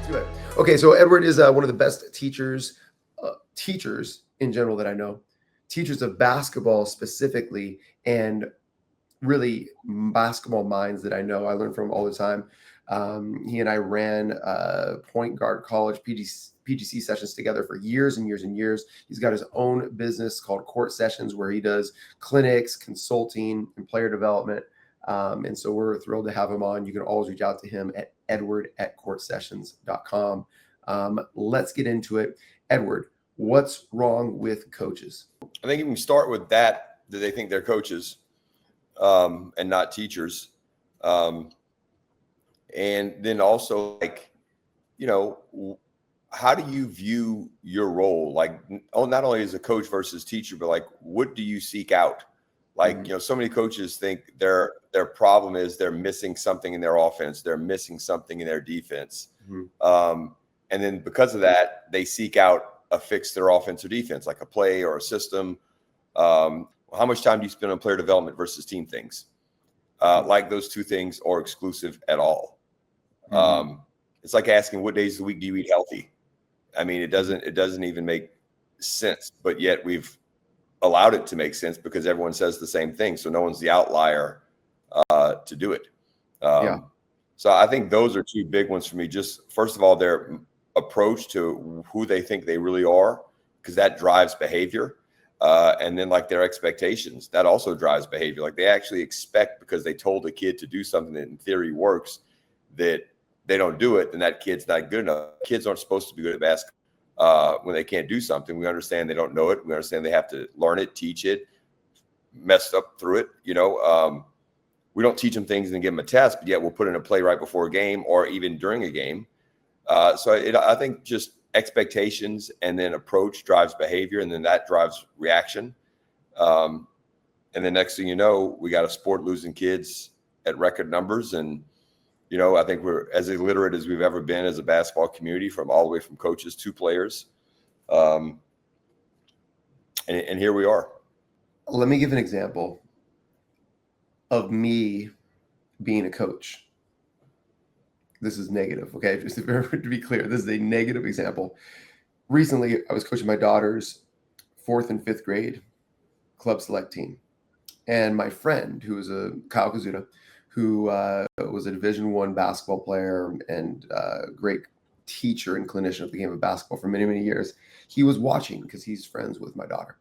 Do it. Okay, so Edward is one of the best teachers in general that I know, teachers of basketball specifically, and really basketball minds that I know. I learn from all the time. He and I ran point guard college PGC sessions together for years and years and years. He's got his own business called Court Sessions, where he does clinics, consulting, and player development. And so we're thrilled to have him on. You can always reach out to him at edward@courtsessions.com. Let's get into it. Edward, what's wrong with coaches? I think you can start with that they think they're coaches and not teachers. And then also, like, how do you view your role? Like, not only as a coach versus teacher, but like, what do you seek out? Like, so many coaches think their problem is they're missing something in their offense. They're missing something in their defense. And then because of that, they seek out a fix to their offense or defense, like a play or a system. How much time do you spend on player development versus team things? Like those two things are exclusive at all. It's like asking what days of the week do you eat healthy? I mean, it doesn't even make sense, but yet we've allowed it to make sense because everyone says the same thing. So no one's the outlier to do it. So I think those are two big ones for me. Just first of all, their approach to who they think they really are, because that drives behavior. And then like their expectations, that also drives behavior. Like they actually expect, because they told a kid to do something that in theory works, that they don't do it, then that kid's not good enough. Kids aren't supposed to be good at basketball when they can't do something. We understand they don't know it. We understand they have to learn it, teach it, mess up through it. We don't teach them things and give them a test, but yet we'll put in a play right before a game or even during a game. I think just expectations and then approach drives behavior, and then that drives reaction. And then next thing you know, we got a sport losing kids at record numbers. And, I think we're as illiterate as we've ever been as a basketball community, from all the way from coaches to players. And here we are. Let me give an example of me being a coach. This is negative, okay? Just to be clear, this is a negative example. Recently, I was coaching my daughter's 4th and 5th grade club select team. And my friend, who was Kyle Kazuda, who was a Division I basketball player and great teacher and clinician of the game of basketball for many, many years, he was watching because he's friends with my daughter.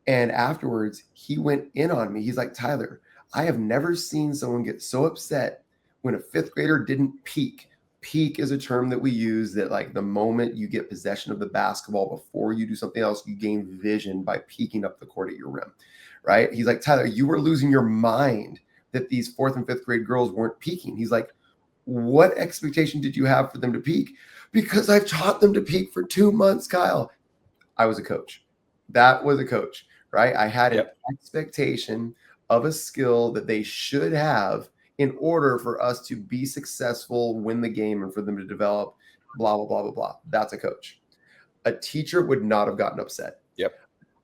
And afterwards, he went in on me. He's like, Tyler, I have never seen someone get so upset when a 5th grader didn't peek. Peek is a term that we use that, like, the moment you get possession of the basketball before you do something else, you gain vision by peeking up the court at your rim, right? He's like, Tyler, you were losing your mind that these 4th and 5th grade girls weren't peeking. He's like, what expectation did you have for them to peek? Because I've taught them to peek for 2 months, Kyle. I was a coach. That was a coach, right? I had an expectation of a skill that they should have in order for us to be successful, win the game, and for them to develop, blah, blah, blah, blah, blah. That's a coach. A teacher would not have gotten upset.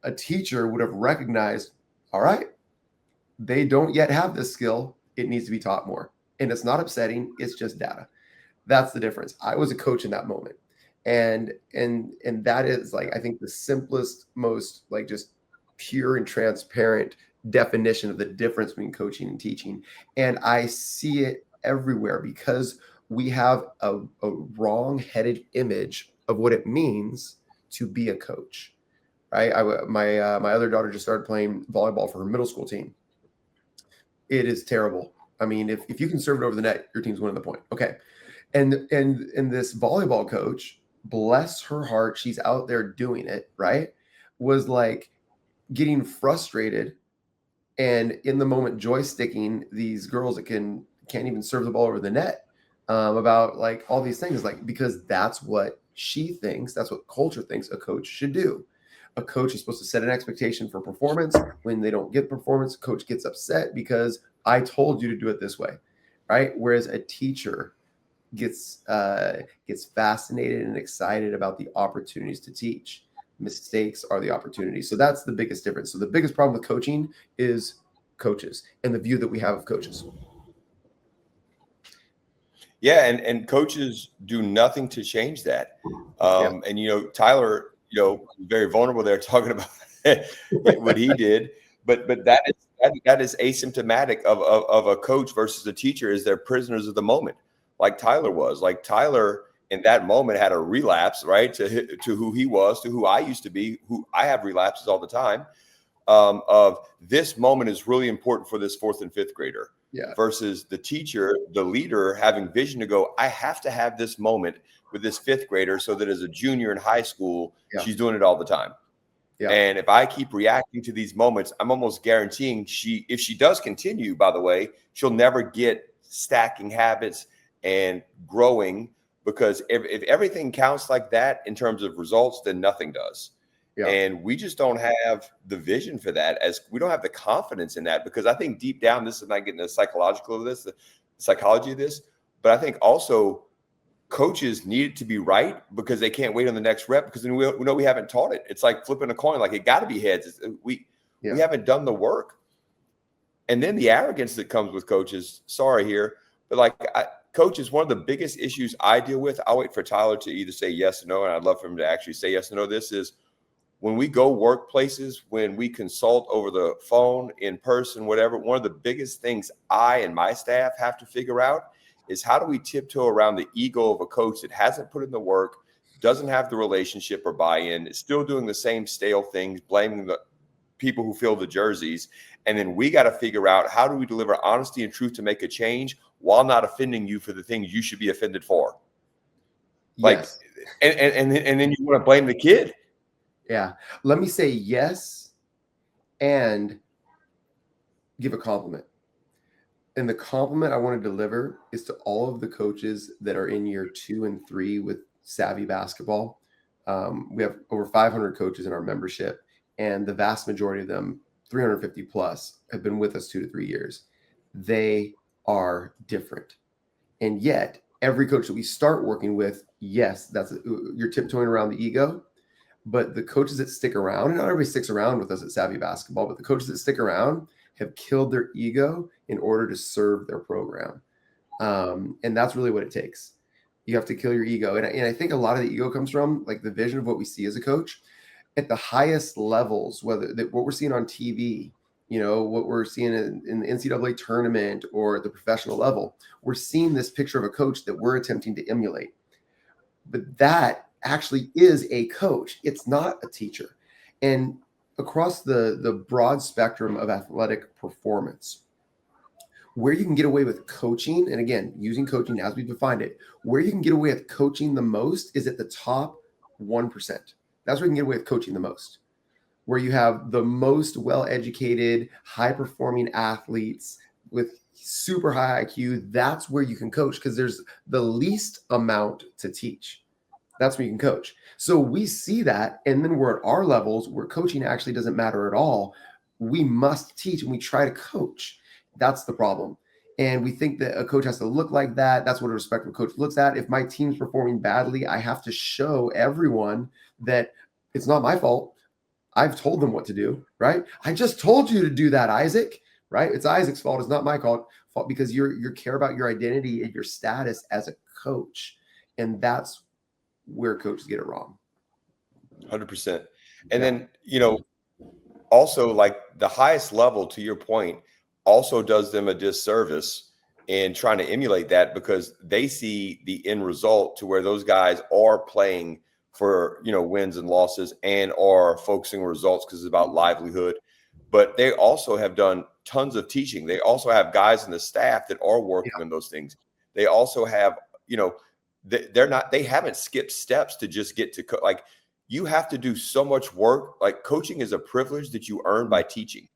A teacher would have recognized, all right, they don't yet have this skill. It needs to be taught more. And it's not upsetting. It's just data. That's the difference. I was a coach in that moment. And that is, like, I think the simplest, most, like, just pure and transparent definition of the difference between coaching and teaching. And I see it everywhere because we have a wrong-headed image of what it means to be a coach, right? My other daughter just started playing volleyball for her middle school team. It is terrible. I mean, if you can serve it over the net, your team's winning the point. Okay. And this volleyball coach, bless her heart, she's out there doing it, right? Was like getting frustrated and in the moment joysticking these girls that can't even serve the ball over the net about, like, all these things, like, because that's what she thinks, that's what culture thinks a coach should do. A coach is supposed to set an expectation for performance. When they don't get performance, coach gets upset because I told you to do it this way, right? Whereas a teacher gets fascinated and excited about the opportunities to teach. Mistakes are the opportunities. So that's the biggest difference. So the biggest problem with coaching is coaches and the view that we have of coaches. Yeah, and coaches do nothing to change that. Yeah. And Tyler, very vulnerable there talking about what he did, but that is asymptomatic of a coach versus a teacher. Is they're prisoners of the moment, like Tyler was. Like Tyler in that moment had a relapse, right, to who he was, to who I used to be, who I have relapses all the time. Of this moment is really important for this fourth and fifth grader. Yeah. Versus the teacher, the leader, having vision to go, I have to have this moment with this fifth grader so that as a junior in high school, Yeah. she's doing it all the time. Yeah. And if I keep reacting to these moments, I'm almost guaranteeing if she does continue, by the way, she'll never get stacking habits and growing, because if everything counts like that in terms of results, then nothing does. Yeah. And we just don't have the vision for that, as we don't have the confidence in that, because I think deep down, this is not getting the psychological of this, the psychology of this, but I think also coaches need it to be right, because they can't wait on the next rep, because we know we haven't taught it. It's like flipping a coin, like it got to be heads. We haven't done the work. And then the arrogance that comes with coaches, sorry here, but coaches, one of the biggest issues I deal with, I'll wait for Tyler to either say yes or no, and I'd love for him to actually say yes or no. This is, when we go workplaces, when we consult over the phone, in person, whatever, one of the biggest things I and my staff have to figure out is, how do we tiptoe around the ego of a coach that hasn't put in the work, doesn't have the relationship or buy-in, is still doing the same stale things, blaming the people who fill the jerseys. And then we got to figure out, how do we deliver honesty and truth to make a change while not offending you for the things you should be offended for? Yes. And then you want to blame the kid. Yeah. Let me say yes and give a compliment. And the compliment I want to deliver is to all of the coaches that are in year 2 and 3 with Savvy Basketball. We have over 500 coaches in our membership, and the vast majority of them, 350 plus, have been with us 2 to 3 years. They are different. And yet, every coach that we start working with, yes, you're tiptoeing around the ego. But the coaches that stick around, and not everybody sticks around with us at Savvy Basketball, but the coaches that stick around have killed their ego in order to serve their program. And that's really what it takes. You have to kill your ego. And I think a lot of the ego comes from like the vision of what we see as a coach at the highest levels, what we're seeing on TV, what we're seeing in the NCAA tournament or the professional level. We're seeing this picture of a coach that we're attempting to emulate. But that actually is a coach. It's not a teacher. And across the broad spectrum of athletic performance, where you can get away with coaching, and again, using coaching as we defined it, where you can get away with coaching the most is at the top 1%. That's where you can get away with coaching the most, where you have the most well-educated, high-performing athletes with super high IQ. That's where you can coach, because there's the least amount to teach. That's where you can coach. So we see that, and then we're at our levels where coaching actually doesn't matter at all. We must teach, and we try to coach. That's the problem. And we think that a coach has to look like that. That's what a respectful coach looks at. If my team's performing badly, I have to show everyone that it's not my fault. I've told them what to do, right? I just told you to do that, Isaac, right? It's Isaac's fault. It's not my fault, because you care about your identity and your status as a coach. And that's where coaches get it wrong. 100%. And then, also like the highest level, to your point, also does them a disservice in trying to emulate that, because they see the end result to where those guys are playing for, wins and losses and are focusing on results because it's about livelihood. But they also have done tons of teaching. They also have guys in the staff that are working on those things. They also have, they haven't skipped steps to just get to like, you have to do so much work. Like, coaching is a privilege that you earn by teaching.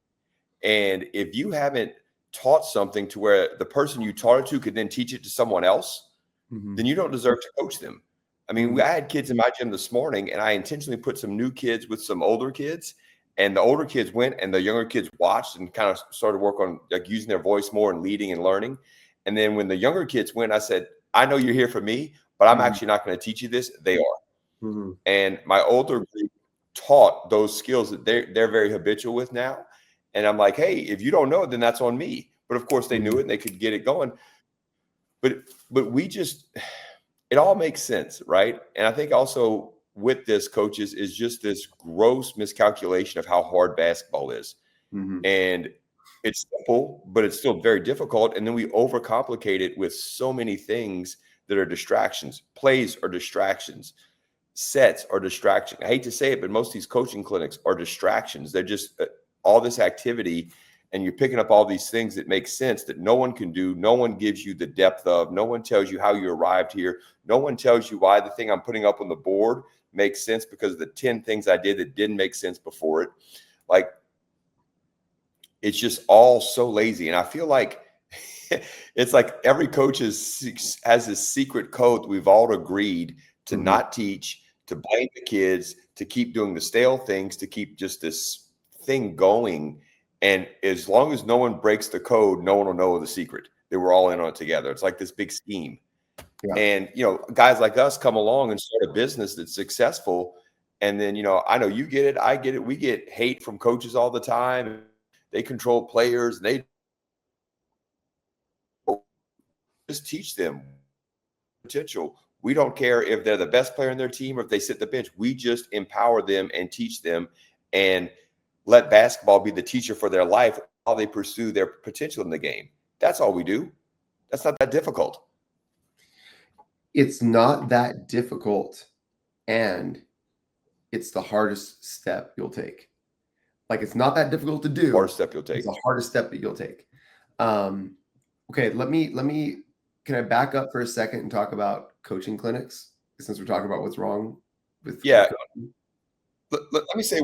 And if you haven't taught something to where the person you taught it to could then teach it to someone else, then you don't deserve to coach them. I mean, I had kids in my gym this morning, and I intentionally put some new kids with some older kids, and the older kids went and the younger kids watched and kind of started work on like using their voice more and leading and learning. And then when the younger kids went, I said, I know you're here for me, but I'm actually not going to teach you this. They are. And my older group taught those skills that they're very habitual with now. And I'm like, hey, if you don't know it, then that's on me. But of course they knew it and they could get it going. but we just, it all makes sense, right? And I think also with this, coaches, is just this gross miscalculation of how hard basketball is. Mhm. And it's simple, but it's still very difficult. And then we overcomplicate it with so many things that are distractions. Plays are distractions. Sets are distractions. I hate to say it, but most of these coaching clinics are distractions. They're just all this activity, and you're picking up all these things that make sense that no one can do. No one gives you the depth of. No one tells you how you arrived here. No one tells you why the thing I'm putting up on the board makes sense because of the 10 things I did that didn't make sense before it. Like, it's just all so lazy. And I feel like it's like every coach has this secret code that we've all agreed to Mhm. not teach, to blame the kids, to keep doing the stale things, to keep just this thing going. And as long as no one breaks the code, no one will know the secret that we're all in on it together. It's like this big scheme. Yeah. And, guys like us come along and start a business that's successful. And then, I know you get it. I get it. We get hate from coaches all the time. They control players, and they just teach them potential. We don't care if they're the best player in their team or if they sit the bench. We just empower them and teach them and let basketball be the teacher for their life while they pursue their potential in the game. That's all we do. That's not that difficult. It's not that difficult, and it's the hardest step you'll take. Like, it's not that difficult to do. Hardest step you'll take. It's the hardest step that you'll take. Okay, can I back up for a second and talk about coaching clinics since we're talking about what's wrong with Yeah. coaching? Let me say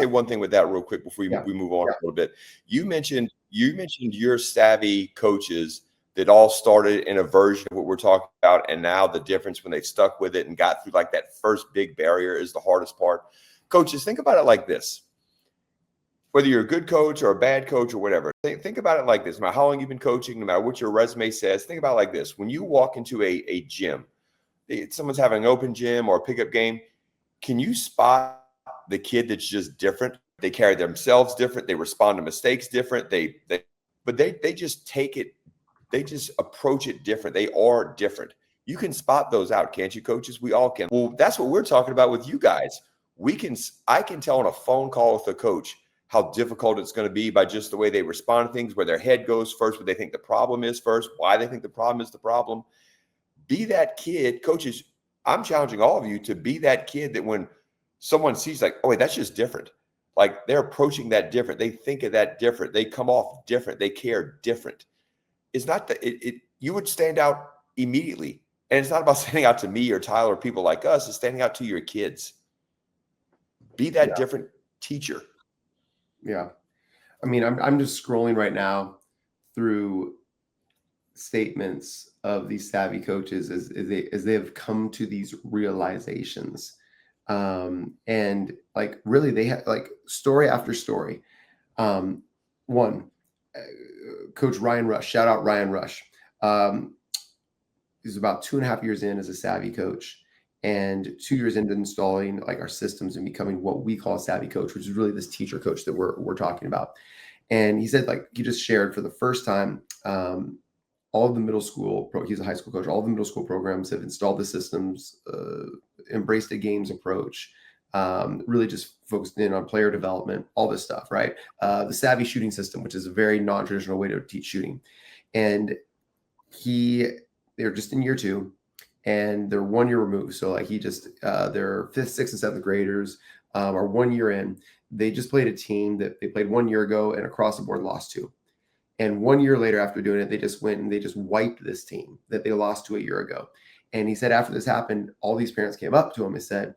one thing with that real quick before we move on a little bit. You mentioned your savvy coaches that all started in a version of what we're talking about, and now the difference when they stuck with it and got through like that first big barrier is the hardest part. Coaches, think about it like this. Whether you're a good coach or a bad coach or whatever, think about it like this. No matter how long you've been coaching, no matter what your resume says, think about it like this. When you walk into a gym, someone's having an open gym or a pickup game, can you spot the kid that's just different? They carry themselves different. They respond to mistakes different. But they just take it. They just approach it different. They are different. You can spot those out, can't you, coaches? We all can. Well, that's what we're talking about with you guys. I can tell on a phone call with a coach how difficult it's going to be by just the way they respond to things, where their head goes first, what they think the problem is first, why they think the problem is the problem. Be that kid, coaches. I'm challenging all of you to be that kid that when someone sees like, oh, wait, that's just different. Like, they're approaching that different. They think of that different. They come off different. They care different. It's not that you would stand out immediately. And it's not about standing out to me or Tyler or people like us. It's standing out to your kids. Be that different teacher. Yeah. I mean, I'm just scrolling right now through statements of these savvy coaches as they have come to these realizations. And like, really, they have like story after story. One, Coach Ryan Rush, shout out Ryan Rush. He's about 2.5 years in as a savvy coach, and 2 years into installing like our systems and becoming what we call a savvy coach, which is really this teacher coach that we're talking about. And he said, like, he just shared for the first time, all of the middle school he's a high school coach. All of the middle school programs have installed the systems, embraced a games approach, really just focused in on player development, all this stuff, right? The savvy shooting system, which is a very non-traditional way to teach shooting. And they're just in year 2, and they're 1 year removed. So like they're 5th, 6th, and 7th graders are 1 year in. They just played a team that they played 1 year ago and across the board lost to. And 1 year later, after doing it, they just went and they just wiped this team that they lost to a year ago. And he said after this happened, all these parents came up to him and said,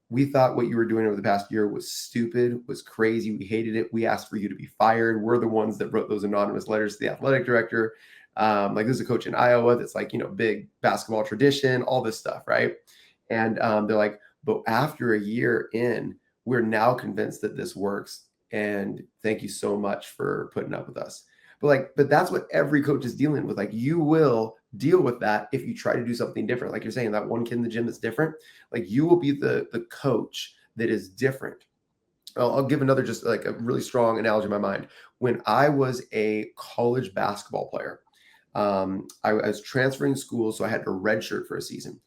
we thought what you were doing over the past year was stupid, was crazy. We hated it. We asked for you to be fired. We're the ones that wrote those anonymous letters to the athletic director. Like, there's a coach in Iowa that's like, big basketball tradition, all this stuff, right? And they're like, but after a year in, we're now convinced that this works. And thank you so much for putting up with us. But that's what every coach is dealing with. Like, you will deal with that if you try to do something different. Like you're saying, that one kid in the gym that's different, like, you will be the coach that is different. I'll give another, just like a really strong analogy in my mind. When I was a college basketball player, I was transferring schools, so I had to redshirt for a season.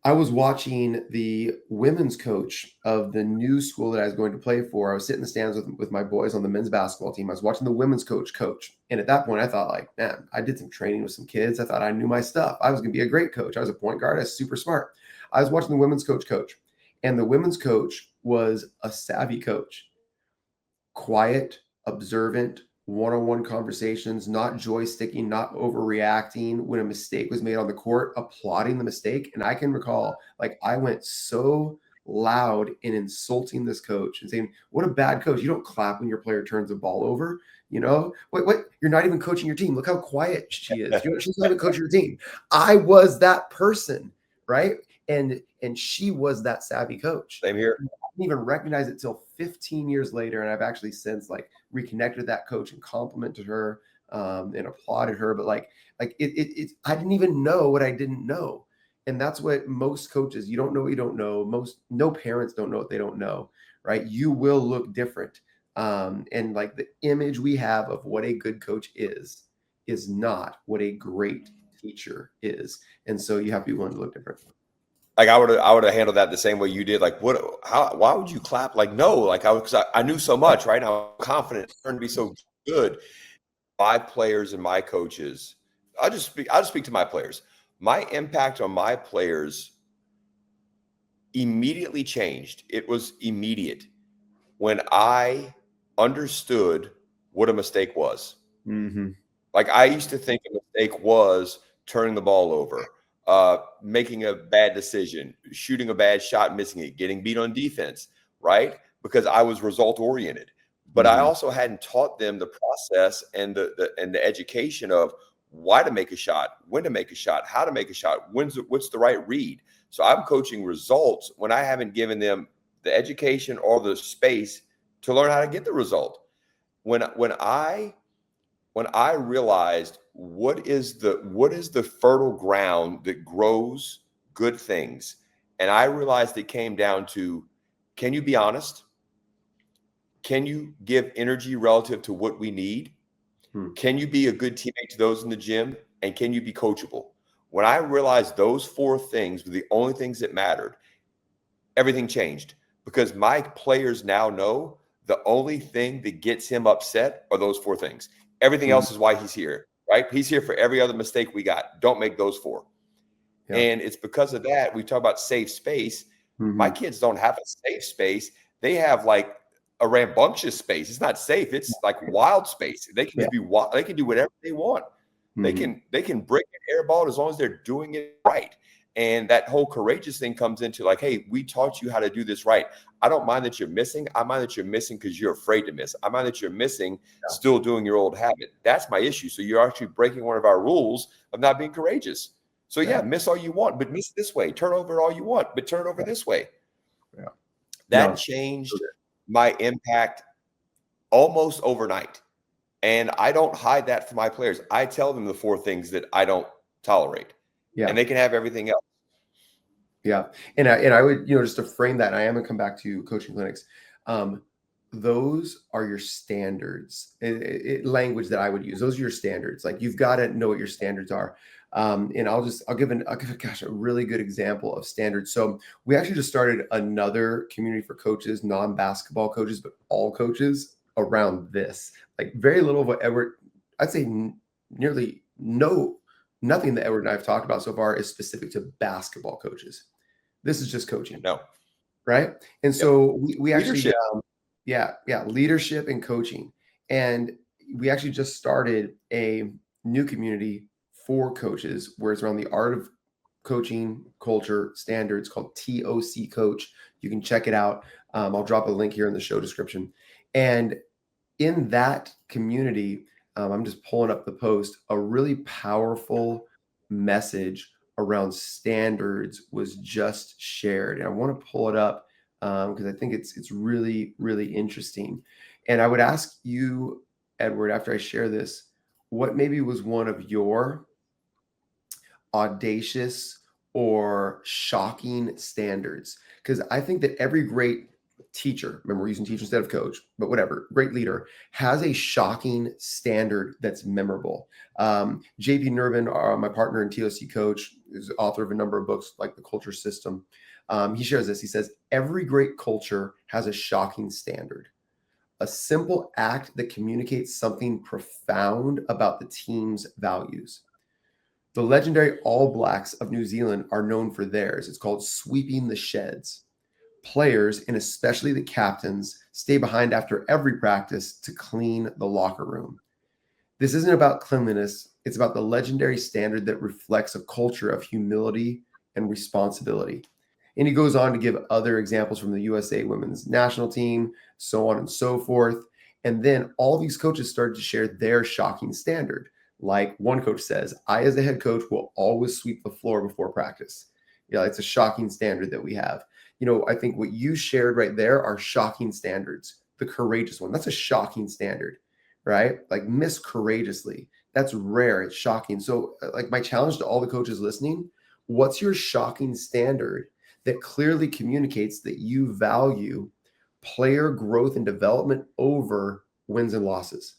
I was watching the women's coach of the new school that I was going to play for. I was sitting in the stands with my boys on the men's basketball team. I was watching the women's coach. And at that point, I thought, like, man, I did some training with some kids. I thought I knew my stuff. I was going to be a great coach. I was a point guard. I was super smart. I was watching the women's coach. And the women's coach was a savvy coach. Quiet, observant, one-on-one conversations, not joysticking, not overreacting when a mistake was made on the court, applauding the mistake. And I can recall, like, I went so loud in insulting this coach and saying, what a bad coach. You don't clap when your player turns the ball over. You know, what? You're not even coaching your team. Look how quiet she is. She's not even coaching your team. I was that person, right? And she was that savvy coach. Same here. I didn't even recognize it till 15 years later. And I've actually since like reconnected with that coach and complimented her and applauded her. But like I didn't even know what I didn't know. And that's what most coaches, you don't know what you don't know. No parents don't know what they don't know, right? You will look different. And like the image we have of what a good coach is not what a great teacher is. And so you have to be willing to look different. Like I would have handled that the same way you did. Like why would you clap? Like, no, like because I knew so much, right? I'm confident, turned to be so good. My players and my coaches, I'll just speak to my players. My impact on my players immediately changed. It was immediate when I understood what a mistake was. Mm-hmm. Like I used to think a mistake was turning the ball over, making a bad decision, shooting a bad shot, missing it, getting beat on defense, right? Because I was result oriented. But I also hadn't taught them the process and the education of why to make a shot, when to make a shot, how to make a shot, what's the right read. So I'm coaching results when I haven't given them the education or the space to learn how to get the result. When I realized what is the fertile ground that grows good things, and I realized it came down to, can you be honest? Can you give energy relative to what we need? Can you be a good teammate to those in the gym? And can you be coachable? When I realized those four things were the only things that mattered, everything changed, because my players now know the only thing that gets him upset are those four things. Everything else is why he's here, right? He's here for every other mistake we got. Don't make those four. Yeah. And it's because of that, we talk about safe space. My kids don't have a safe space. They have like a rambunctious space. It's not safe. It's like wild space. They can just be wild. They can do whatever they want. They can break an air ball as long as they're doing it right. And that whole courageous thing comes into like, hey, we taught you how to do this right. I don't mind that you're missing. I mind that you're missing because you're afraid to miss. I mind that you're missing still doing your old habit. That's my issue. So you're actually breaking one of our rules of not being courageous. So miss all you want, but miss this way. Turn over all you want, but turn over this way. Yeah. That changed my impact almost overnight. And I don't hide that from my players. I tell them the four things that I don't tolerate. Yeah. And they can have everything else. Yeah. And I would, just to frame that, and I am going to come back to coaching clinics. Those are your standards, language that I would use. Those are your standards. Like you've got to know what your standards are. And I'll give a really good example of standards. So we actually just started another community for coaches, non-basketball coaches, but all coaches around this. Like very little of what Edward, I'd say nearly nothing that Edward and I have talked about so far is specific to basketball coaches. This is just coaching. No. Right. And so we actually, leadership and coaching. And we actually just started a new community for coaches where it's around the art of coaching, culture, standards, called TOC Coach. You can check it out. I'll drop a link here in the show description. And in that community, I'm just pulling up the post, a really powerful message around standards was just shared. And I want to pull it up because I think it's really, really interesting. And I would ask you, Edward, after I share this, what maybe was one of your audacious or shocking standards? Because I think that every great teacher, remember we're using teacher instead of coach, but whatever, great leader, has a shocking standard that's memorable. JP Nervin, my partner and TOC coach, is author of a number of books like The Culture System. He shares this. He says, every great culture has a shocking standard, a simple act that communicates something profound about the team's values. The legendary All Blacks of New Zealand are known for theirs. It's called sweeping the sheds. Players, and especially the captains, stay behind after every practice to clean the locker room. This isn't about cleanliness. It's about the legendary standard that reflects a culture of humility and responsibility. And he goes on to give other examples from the USA women's national team, so on and so forth. And then all these coaches started to share their shocking standard. Like one coach says, I, as the head coach, will always sweep the floor before practice. It's a shocking standard that we have. I think what you shared right there are shocking standards. The courageous one, that's a shocking standard, right? Like miss courageously. That's rare. It's shocking. So like my challenge to all the coaches listening, what's your shocking standard that clearly communicates that you value player growth and development over wins and losses?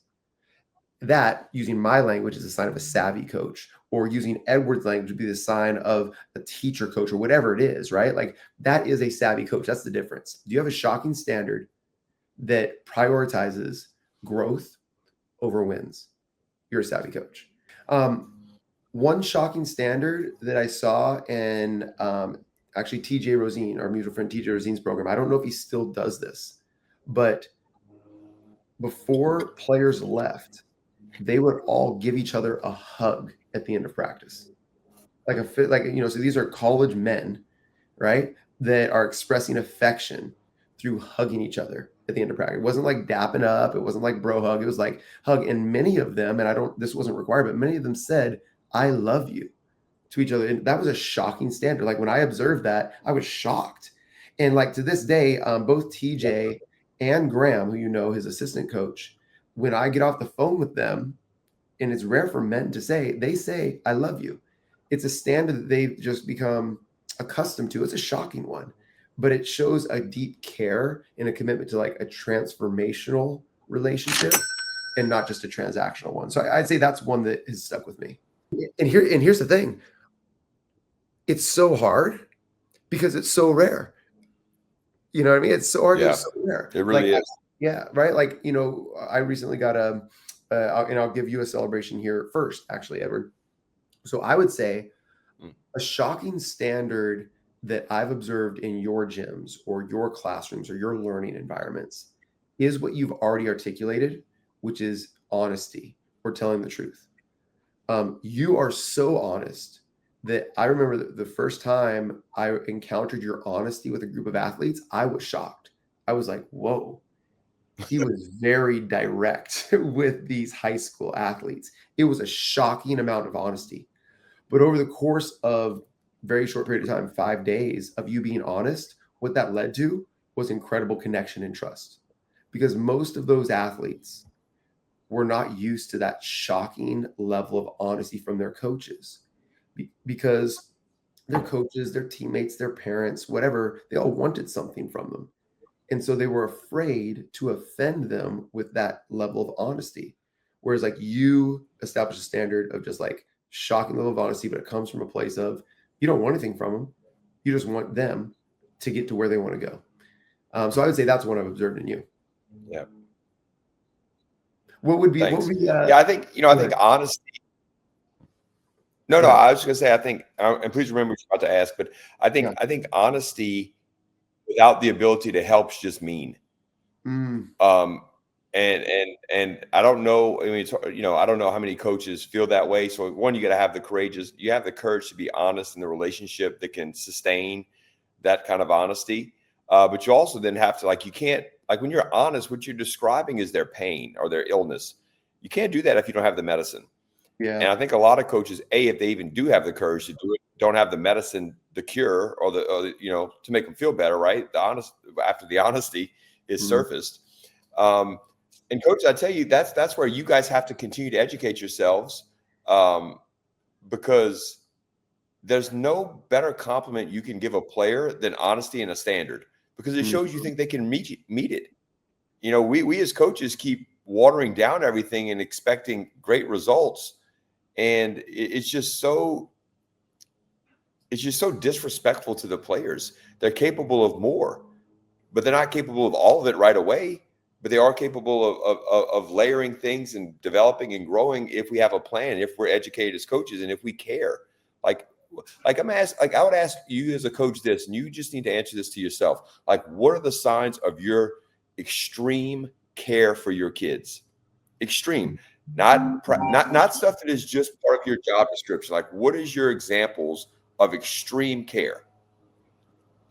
That, using my language, is a sign of a savvy coach, or using Edward's language would be the sign of a teacher coach, or whatever it is, right? Like that is a savvy coach. That's the difference. Do you have a shocking standard that prioritizes growth over wins? You're a savvy coach. One shocking standard that I saw in actually TJ Rosine, our mutual friend TJ Rosine's program, I don't know if he still does this, but before players left, they would all give each other a hug at the end of practice. So these are college men, right, that are expressing affection through hugging each other at the end of practice. It wasn't like dapping up. It wasn't like bro hug. It was like hug. And many of them, and this wasn't required, but many of them said, I love you to each other. And that was a shocking standard. Like when I observed that, I was shocked. And like to this day, both TJ and Graham, who his assistant coach, when I get off the phone with them, and it's rare for men to say, they say, I love you. It's a standard that they've just become accustomed to. It's a shocking one, but it shows a deep care and a commitment to like a transformational relationship and not just a transactional one. So I'd say that's one that has stuck with me. And here's the thing. It's so hard because it's so rare. You know what I mean? It's so hard. Yeah, it's so rare. It really is. Yeah. Right. Like, I recently got and I'll give you a celebration here first, actually, Edward. So I would say a shocking standard that I've observed in your gyms or your classrooms or your learning environments is what you've already articulated, which is honesty or telling the truth. You are so honest that I remember the first time I encountered your honesty with a group of athletes, I was shocked. I was like, whoa. He was very direct with these high school athletes. It was a shocking amount of honesty. But over the course of very short period of time, 5 days of you being honest, what that led to was incredible connection and trust. Because most of those athletes were not used to that shocking level of honesty from their coaches. Because their coaches, their teammates, their parents, whatever, they all wanted something from them. And so they were afraid to offend them with that level of honesty. Whereas like you establish a standard of just like shocking level of honesty, but it comes from a place of you don't want anything from them. You just want them to get to where they want to go. So I would say that's what I've observed in you. Yeah. What would be, I think, I think honesty. No, I was just gonna say, I think, and please remember what you're about to ask, but I think honesty without the ability to help is just mean. And I don't know. I mean, I don't know how many coaches feel that way. So one, you got to have the courage to be honest in the relationship that can sustain that kind of honesty. But you also then have to you can't, when you're honest, what you're describing is their pain or their illness. You can't do that if you don't have the medicine. Yeah. And I think a lot of coaches, if they even do have the courage to do it, don't have the medicine, the cure, or to make them feel better, right? After the honesty is surfaced. And coach, I tell you, that's where you guys have to continue to educate yourselves, because there's no better compliment you can give a player than honesty and a standard. because it shows you think they can meet it. You know, we as coaches keep watering down everything and expecting great results. And it's just so disrespectful to the players. They're capable of more, but they're not capable of all of it right away. But they are capable of layering things and developing and growing if we have a plan, if we're educated as coaches, and if we care. Like I would ask you as a coach this, and you just need to answer this to yourself. Like, what are the signs of your extreme care for your kids? Extreme, not stuff that is just part of your job description. Like, what is your examples of extreme care?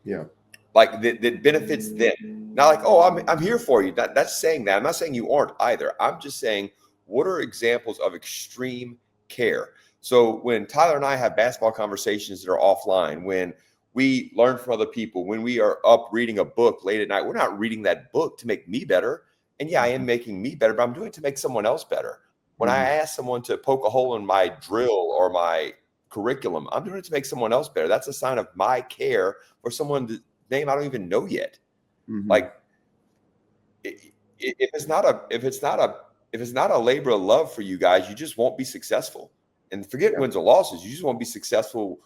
Yeah. Like that benefits them. Not like, oh, I'm here for you. That's saying that. I'm not saying you aren't either. I'm just saying, what are examples of extreme care? So when Tyler and I have basketball conversations that are offline, when we learn from other people, when we are up reading a book late at night, we're not reading that book to make me better. And yeah, I am making me better, but I'm doing it to make someone else better. When I ask someone to poke a hole in my drill or my curriculum, I'm doing it to make someone else better. That's a sign of my care for someone's name I don't even know yet. Like, if it's not a labor of love for you guys, you just won't be successful. And forget wins or losses, you just won't be successful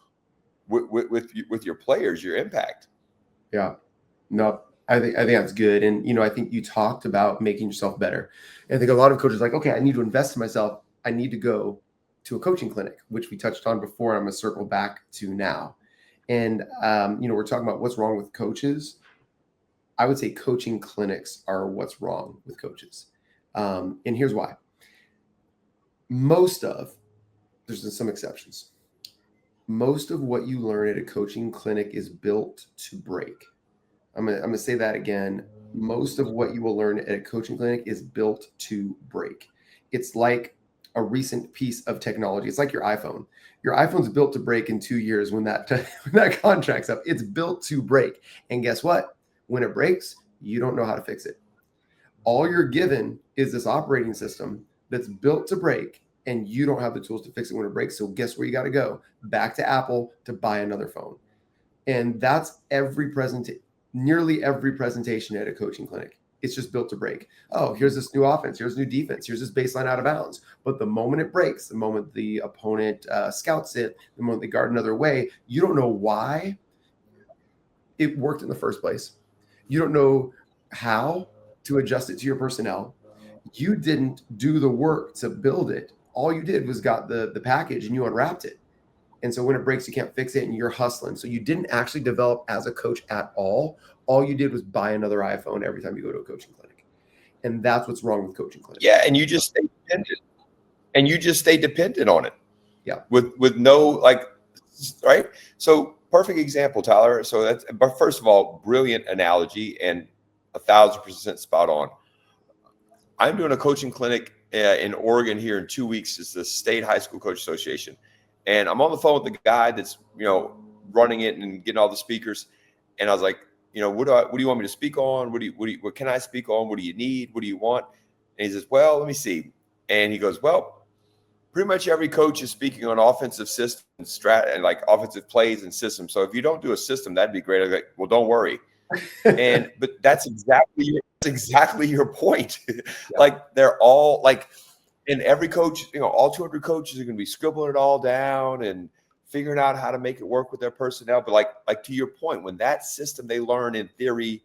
with your players, your impact. Yeah, no, I think that's good. And, you know, I think you talked about making yourself better. And I think a lot of coaches are like, okay, I need to invest in myself. I need to go to a coaching clinic, which we touched on before. I'm going to circle back to now. And, you know, we're talking about what's wrong with coaches. I would say coaching clinics are what's wrong with coaches. And here's why. There's some exceptions. Most of what you learn at a coaching clinic is built to break. I'm gonna say that again. Most of what you will learn at a coaching clinic is built to break. It's like a recent piece of technology. It's like your iPhone. Your iPhone's built to break in 2 years when that contract's up. It's built to break. And guess what? When it breaks, you don't know how to fix it. All you're given is this operating system that's built to break, and you don't have the tools to fix it when it breaks. So guess where you got to go? Back to Apple to buy another phone. And that's nearly every presentation at a coaching clinic. It's just built to break. Oh, here's this new offense. Here's new defense. Here's this baseline out of bounds. But the moment it breaks, the moment the opponent scouts it, the moment they guard another way, you don't know why it worked in the first place. You don't know how to adjust it to your personnel. You didn't do the work to build it. All you did was got the package and you unwrapped it. And so when it breaks, you can't fix it and you're hustling. So you didn't actually develop as a coach at all. All you did was buy another iPhone every time you go to a coaching clinic. And that's what's wrong with coaching clinics. Yeah, and you just stay dependent. And you just stay dependent on it. Yeah. With no, right? So perfect example, Tyler. So but first of all, brilliant analogy and 1,000% spot on. I'm doing a coaching clinic in Oregon here in 2 weeks. It's the State High School Coach Association. And I'm on the phone with the guy that's, you know, running it and getting all the speakers. And I was like, you know, what do you want me to speak on? What can I speak on? What do you need? What do you want? And he says, well, let me see. And he goes, well, pretty much every coach is speaking on offensive systems, and like offensive plays and systems. So if you don't do a system, that'd be great. I was like, well, don't worry. But that's exactly your point. Yeah. Like they're all like, and every coach, you know, all 200 coaches are going to be scribbling it all down and figuring out how to make it work with their personnel. But like to your point, when that system they learn in theory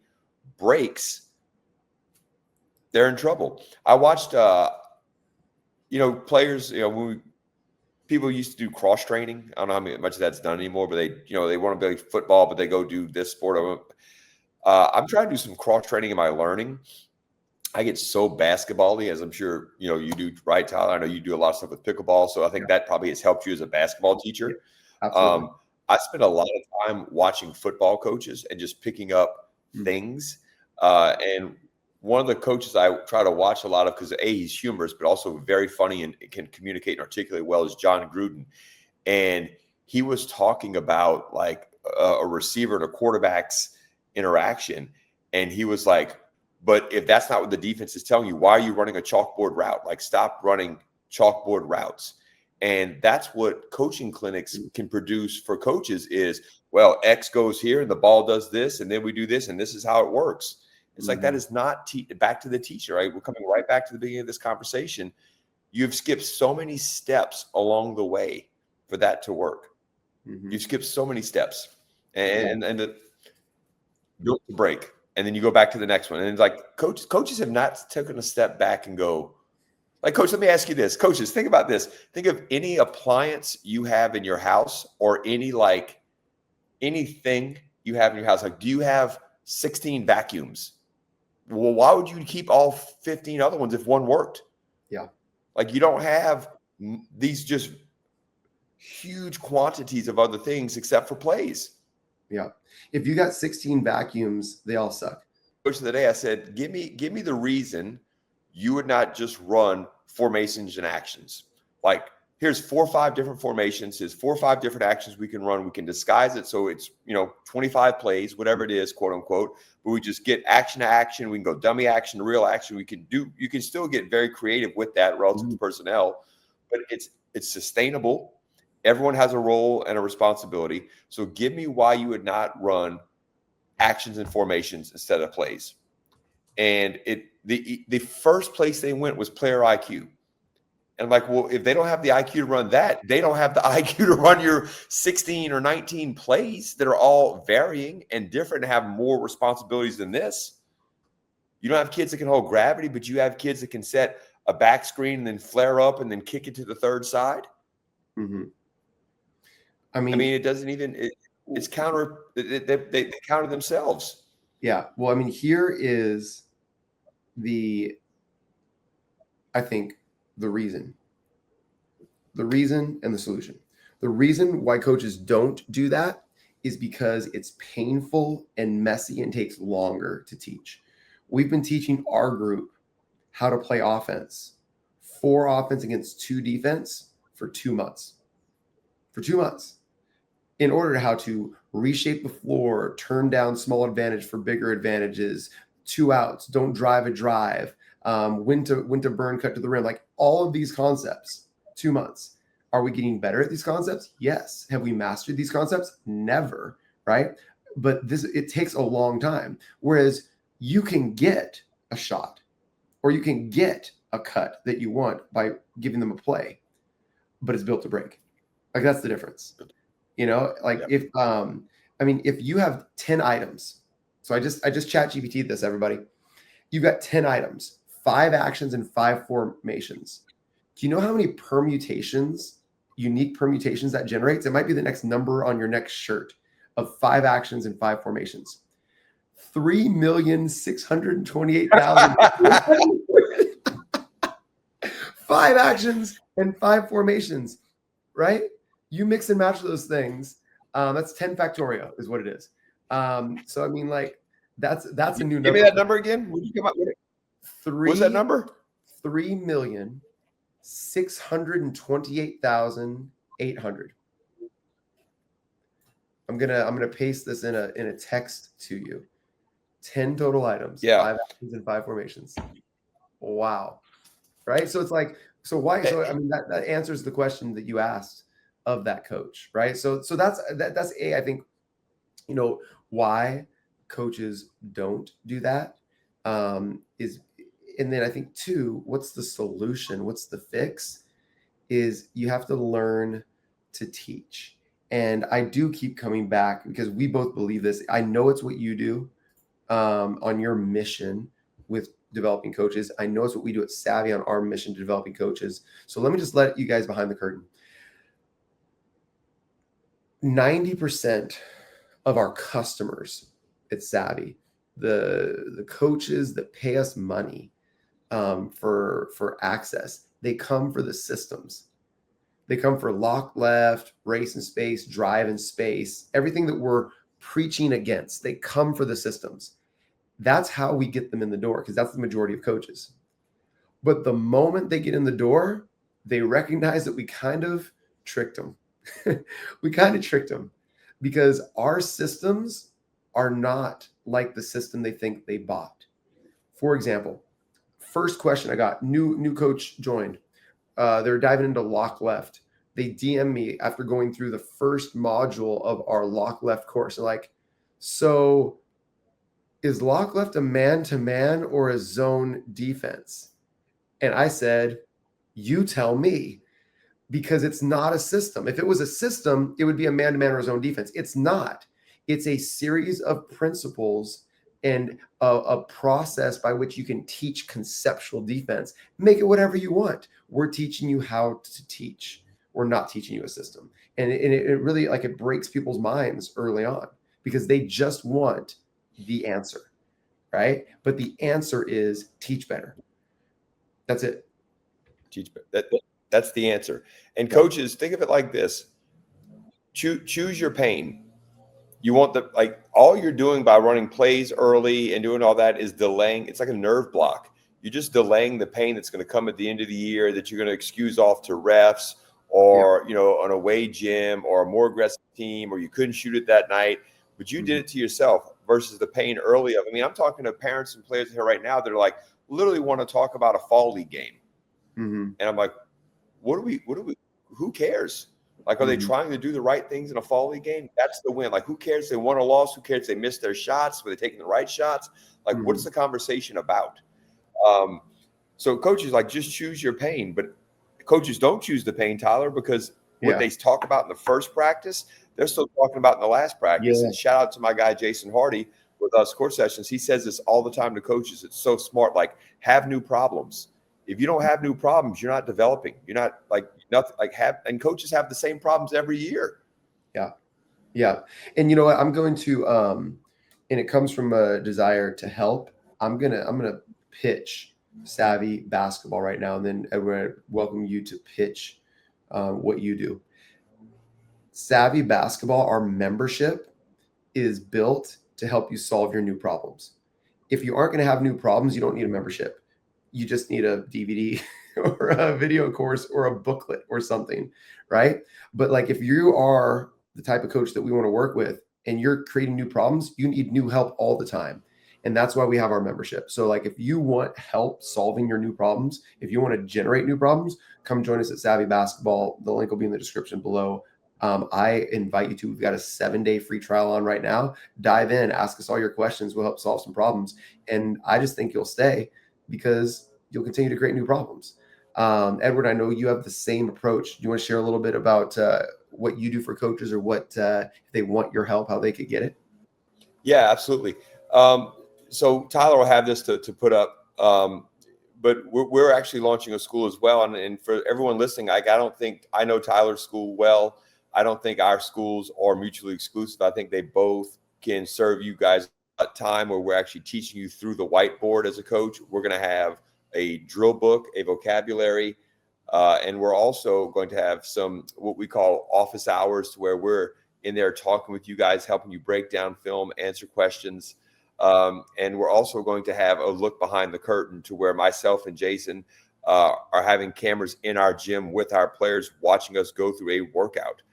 breaks, they're in trouble. I watched, you know, players, you know, people used to do cross training. I don't know how much of that's done anymore, but they want to play football, but they go do this sport. I'm trying to do some cross training in my learning. I get so basketball-y, as I'm sure, you know, you do, right, Tyler? I know you do a lot of stuff with pickleball, so I think that probably has helped you as a basketball teacher. Absolutely. I spend a lot of time watching football coaches and just picking up things. And one of the coaches I try to watch a lot of, because he's humorous, but also very funny and can communicate and articulate well, is John Gruden. And he was talking about like a receiver and a quarterback's interaction. And he was like, but if that's not what the defense is telling you, why are you running a chalkboard route? Like, stop running chalkboard routes. And that's what coaching clinics can produce for coaches is, well, X goes here and the ball does this, and then we do this, and this is how it works. It's like, that is not back to the teacher, right? We're coming right back to the beginning of this conversation. You've skipped so many steps along the way for that to work. You've skipped so many steps, and the built to break. And then you go back to the next one. And it's like coaches have not taken a step back and go, like, coach, let me ask you this. Coaches, think about this. Think of any appliance you have in your house, or anything you have in your house. Like, do you have 16 vacuums? Well, why would you keep all 15 other ones if one worked? Yeah. Like, you don't have these just huge quantities of other things except for plays. Yeah. If you got 16 vacuums, they all suck. Coach of the day, I said, give me the reason you would not just run formations and actions. Like, here's 4 or 5 different formations. Here's 4 or 5 different actions we can run. We can disguise it so it's, 25 plays, whatever it is, quote unquote. But we just get action to action. We can go dummy action to real action. You can still get very creative with that relative to personnel, but it's sustainable. Everyone has a role and a responsibility. So give me why you would not run actions and formations instead of plays. And the first place they went was player IQ. And I'm like, well, if they don't have the IQ to run that, they don't have the IQ to run your 16 or 19 plays that are all varying and different and have more responsibilities than this. You don't have kids that can hold gravity, but you have kids that can set a back screen and then flare up and then kick it to the third side. I mean, it doesn't even, it's counter, they counter themselves. Yeah. Well, I mean, here is I think the reason and the solution. The reason why coaches don't do that is because it's painful and messy and takes longer to teach. We've been teaching our group how to play offense, 4 offense against 2 defense for 2 months. In order to how to reshape the floor, turn down small advantage for bigger advantages, 2 outs, don't drive a drive, when to burn, cut to the rim, like all of these concepts, 2 months. Are we getting better at these concepts? Yes. Have we mastered these concepts? Never, right? But it takes a long time. Whereas you can get a shot or you can get a cut that you want by giving them a play, but it's built to break. Like, that's the difference. If you have 10 items, so I just chat GPT'd this, everybody. You've got 10 items, 5 actions and 5 formations. Do you know how many unique permutations that generates? It might be the next number on your next shirt of 5 actions and 5 formations. 3,628,000. 5 actions and 5 formations, right? You mix and match those things. That's 10 factorial is what it is. So I mean, like, that's a new number. Give me that number again. What did you come up with? What's that number? 3,628,800. I'm gonna paste this in a text to you. 10 total items. Yeah. 5 actions and 5 formations. Wow. Right. So it's like, so why? So I mean, that answers the question that you asked of that coach, right? So that's I think, why coaches don't do that is, and then I think 2, what's the solution? What's the fix? Is you have to learn to teach. And I do keep coming back because we both believe this. I know it's what you do on your mission with developing coaches. I know it's what we do at Savvy on our mission to developing coaches. So let me just let you guys behind the curtain. 90% of our customers at Savvy, the coaches that pay us money for access, they come for the systems. They come for lock left, race in space, drive in space, everything that we're preaching against. They come for the systems. That's how we get them in the door, because that's the majority of coaches. But the moment they get in the door, they recognize that we kind of tricked them. We kind of tricked them because our systems are not like the system they think they bought. For example, first question I got, new coach joined. They're diving into lock left. they DM me after going through the first module of our lock left course. They're like, so is lock left a man-to-man or a zone defense? And I said, you tell me, because it's not a system. If it was a system, it would be a man-to-man or a zone defense. It's not. It's a series of principles and a process by which you can teach conceptual defense. Make it whatever you want. We're teaching you how to teach. We're not teaching you a system. And it really, like, it breaks people's minds early on because they just want the answer, right? But the answer is teach better. That's it. Teach better. That's the answer. And coaches, think of it like this. Choose your pain. You want all you're doing by running plays early and doing all that is delaying. It's like a nerve block. You're just delaying the pain that's going to come at the end of the year that you're going to excuse off to refs or, an away gym or a more aggressive team, or you couldn't shoot it that night, but you did it to yourself versus the pain early of. I mean, I'm talking to parents and players here right now that are like, literally want to talk about a fall league game. And I'm like, who cares? Like, are they trying to do the right things in a fall league game? That's the win. Like, who cares if they won or lost? Who cares if they missed their shots? Were they taking the right shots? Like, what's the conversation about? So coaches, like, just choose your pain. But coaches don't choose the pain, Tyler, because what they talk about in the first practice, they're still talking about in the last practice. And shout out to my guy, Jason Hardy, with us Court Sessions. He says this all the time to coaches. It's so smart. Like, have new problems. If you don't have new problems, you're not developing. You're not and coaches have the same problems every year. Yeah. And you know what? I'm going to, and it comes from a desire to help. I'm going to pitch Savvy Basketball right now. And then Edward, welcome you to pitch what you do. Savvy Basketball, our membership, is built to help you solve your new problems. If you aren't going to have new problems, you don't need a membership. You just need a DVD or a video course or a booklet or something, right? But like, if you are the type of coach that we want to work with and you're creating new problems, you need new help all the time. And that's why we have our membership. So like, if you want help solving your new problems, if you want to generate new problems, come join us at Savvy Basketball. The link will be in the description below. I invite you to. We've got a 7-day free trial on right now. Dive in, ask us all your questions. We'll help solve some problems. And I just think you'll stay because you'll continue to create new problems. Edward, I know you have the same approach. Do you want to share a little bit about what you do for coaches, or what, if they want your help, how they could get it? Yeah, absolutely. So Tyler will have this to put up, but we're actually launching a school as well. And for everyone listening, I don't think I know Tyler's school well. I don't think our schools are mutually exclusive. I think they both can serve you guys a time where we're actually teaching you through the whiteboard as a coach. We're going to have a drill book, a vocabulary, and we're also going to have some what we call office hours, to where we're in there talking with you guys, helping you break down film, answer questions. And we're also going to have a look behind the curtain, to where myself and Jason are having cameras in our gym with our players, watching us go through a workout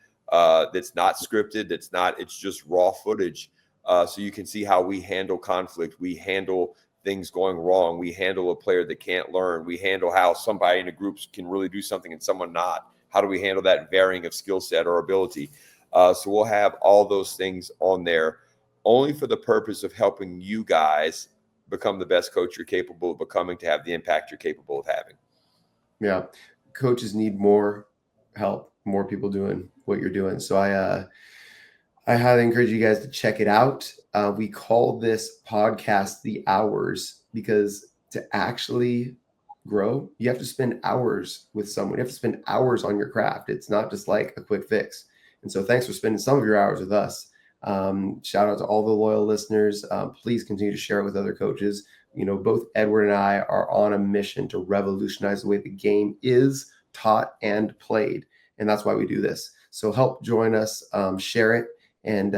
that's not scripted. It's just raw footage. So you can see how we handle conflict. We handle things going wrong. We handle a player that can't learn. We handle how somebody in a group can really do something and someone not. How do we handle that varying of skill set or ability? So we'll have all those things on there, only for the purpose of helping you guys become the best coach you're capable of becoming, to have the impact you're capable of having. Yeah. Coaches need more help, more people doing what you're doing. So I highly encourage you guys to check it out. We call this podcast The Hours, because to actually grow, you have to spend hours with someone. You have to spend hours on your craft. It's not just like a quick fix. And so thanks for spending some of your hours with us. Shout out to all the loyal listeners. Please continue to share it with other coaches. You know, both Edward and I are on a mission to revolutionize the way the game is taught and played. And that's why we do this. So help join us, share it, and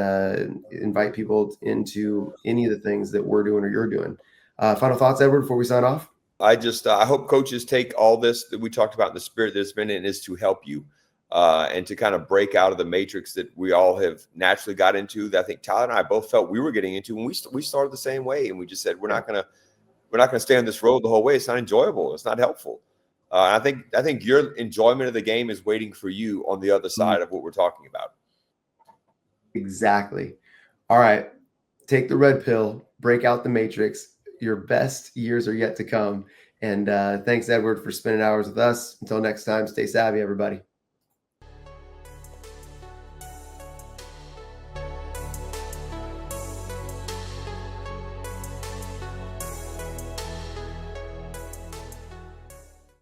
invite people into any of the things that we're doing or you're doing. Final thoughts, Edward, before we sign off? I hope coaches take all this that we talked about in the spirit that's been in, is to help you and to kind of break out of the matrix that we all have naturally got into, that I think Tyler and I both felt we were getting into when we started the same way. And we just said, we're not going to stay on this road the whole way. It's not enjoyable. It's not helpful. I think your enjoyment of the game is waiting for you on the other side of what we're talking about. Exactly. All right. Take the red pill, break out the matrix. Your best years are yet to come. And thanks, Edward, for spending hours with us. Until next time, stay savvy, everybody.